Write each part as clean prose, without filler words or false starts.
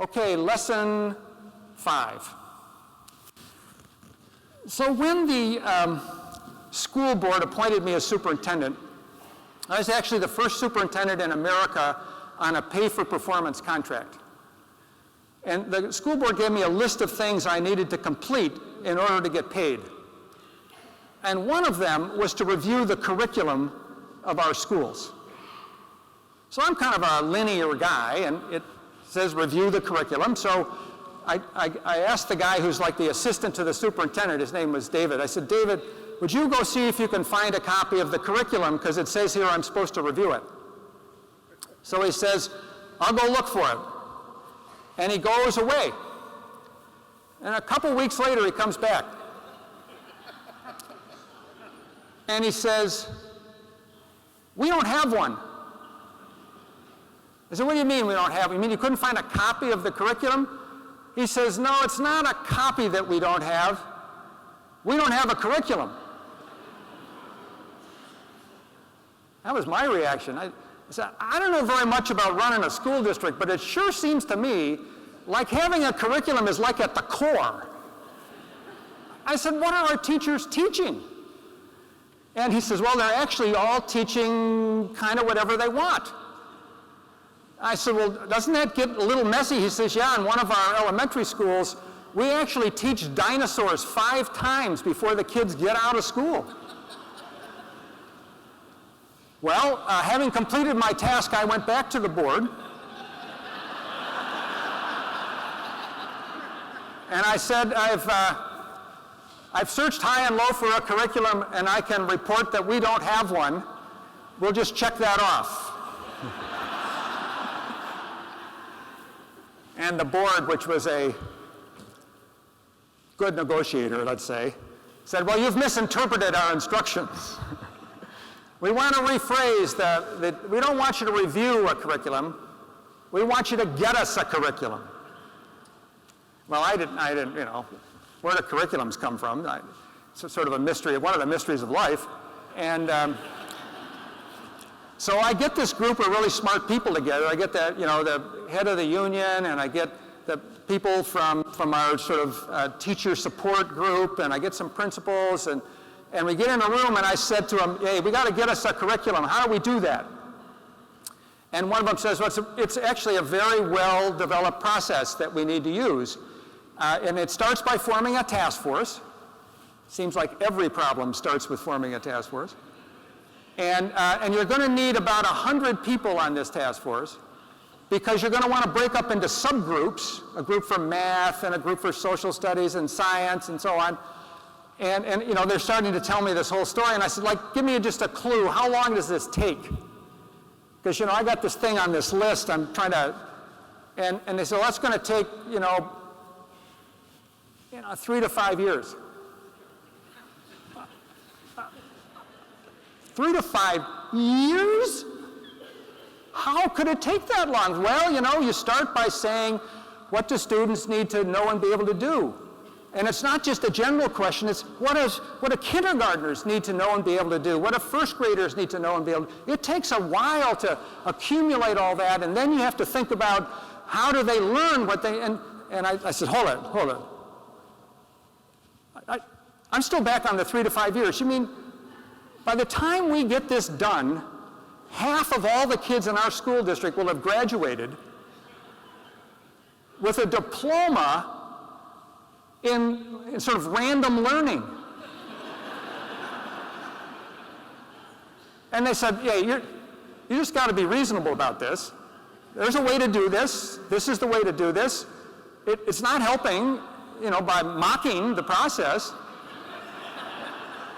Okay, lesson 5. So when the school board appointed me as superintendent, I was actually the first superintendent in America on a pay-for-performance contract. And the school board gave me a list of things I needed to complete in order to get paid. And one of them was to review the curriculum of our schools. So I'm kind of a linear guy, and it says review the curriculum. So I asked the guy who's like the assistant to the superintendent, his name was David, I said, David, would you go see if you can find a copy of the curriculum, because it says here I'm supposed to review it. So he says, I'll go look for it. And he goes away. And a couple weeks later, he comes back. And he says, we don't have one. I said, what do you mean we don't have one? You mean you couldn't find a copy of the curriculum? He says, no, it's not a copy that we don't have. We don't have a curriculum. That was my reaction. I said, I don't know very much about running a school district, but it sure seems to me like having a curriculum is like at the core. I said, what are our teachers teaching? And he says, well, they're actually all teaching kind of whatever they want. I said, well, doesn't that get a little messy? He says, yeah, in one of our elementary schools, we actually teach dinosaurs 5 times before the kids get out of school. Well, having completed my task, I went back to the board. And I said, I've searched high and low for a curriculum, and I can report that we don't have one. We'll just check that off. And the board, which was a good negotiator, let's say, said, well, you've misinterpreted our instructions. We want to rephrase that we don't want you to review a curriculum. We want you to get us a curriculum. Well, I didn't, where do curriculums come from? It's sort of a mystery, one of the mysteries of life. And so I get this group of really smart people together. I get the head of the union, and I get the people from our sort of teacher support group, and I get some principals, and we get in a room, and I said to them, hey, we got to get us a curriculum. How do we do that? And one of them says, well, it's actually a very well-developed process that we need to use. And it starts by forming a task force. Seems like every problem starts with forming a task force. And you're going to need about 100 people on this task force, because you're going to want to break up into subgroups, a group for math and a group for social studies and science and so on. And they're starting to tell me this whole story, and I said, give me just a clue. How long does this take? Because, I got this thing on this list. I'm trying to, and they said, well, that's going to take, 3 to 5 years. 3 to 5 years? How could it take that long? Well, you start by saying, what do students need to know and be able to do? And it's not just a general question, it's what do kindergartners need to know and be able to do? What do first graders need to know and be able to do? It takes a while to accumulate all that, and then you have to think about how do they learn what they, and I said, hold it. I'm still back on the 3 to 5 years. You mean, by the time we get this done, half of all the kids in our school district will have graduated with a diploma in sort of random learning. And they said, yeah, you just got to be reasonable about this. There's a way to do this. This is the way to do this. It's not helping, by mocking the process.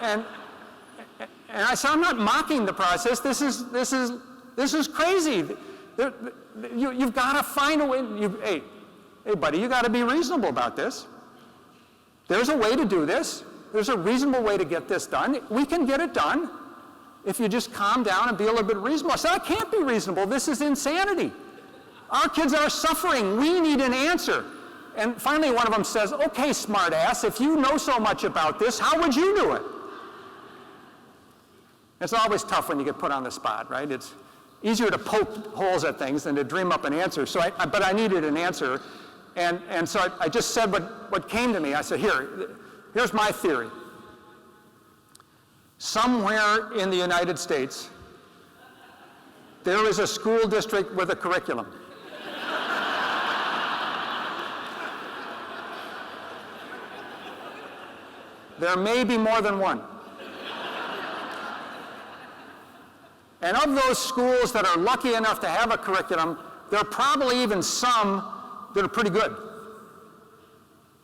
And I said, I'm not mocking the process. This is crazy. You've got to find a way. Hey, buddy, you got to be reasonable about this. There's a way to do this. There's a reasonable way to get this done. We can get it done if you just calm down and be a little bit reasonable. I said, I can't be reasonable. This is insanity. Our kids are suffering. We need an answer. And finally, one of them says, okay, smartass, if you know so much about this, how would you do it? It's always tough when you get put on the spot, right? easier to poke holes at things than to dream up an answer. But I needed an answer. And so I just said what came to me. I said, here's my theory. Somewhere in the United States, there is a school district with a curriculum. There may be more than one. And of those schools that are lucky enough to have a curriculum, there are probably even some that are pretty good.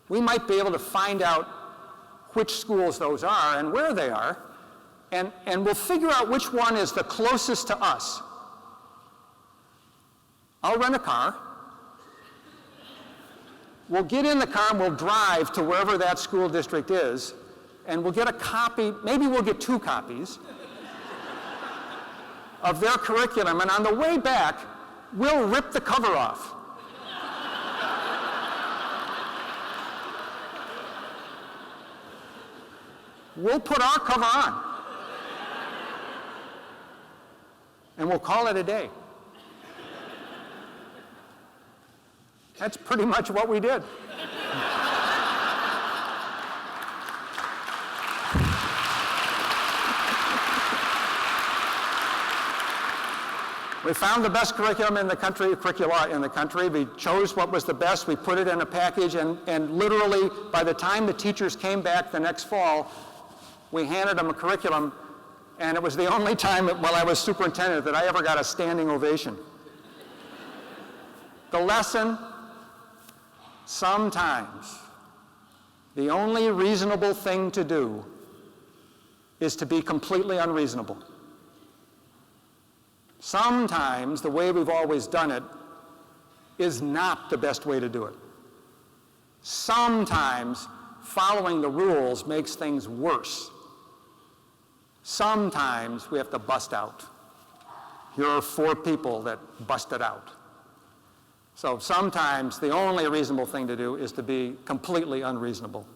We might be able to find out which schools those are and where they are, and we'll figure out which one is the closest to us. I'll rent a car. We'll get in the car and we'll drive to wherever that school district is, and we'll get a copy, maybe we'll get 2 copies of their curriculum, and on the way back, we'll rip the cover off. We'll put our cover on, and we'll call it a day. That's pretty much what we did. We found the best curricula in the country. We chose what was the best. We put it in a package, and literally, by the time the teachers came back the next fall, we handed them a curriculum, and it was the only time while I was superintendent that I ever got a standing ovation. The lesson: sometimes the only reasonable thing to do is to be completely unreasonable. Sometimes the way we've always done it is not the best way to do it. Sometimes following the rules makes things worse. Sometimes we have to bust out. Here are 4 people that busted out. So sometimes the only reasonable thing to do is to be completely unreasonable.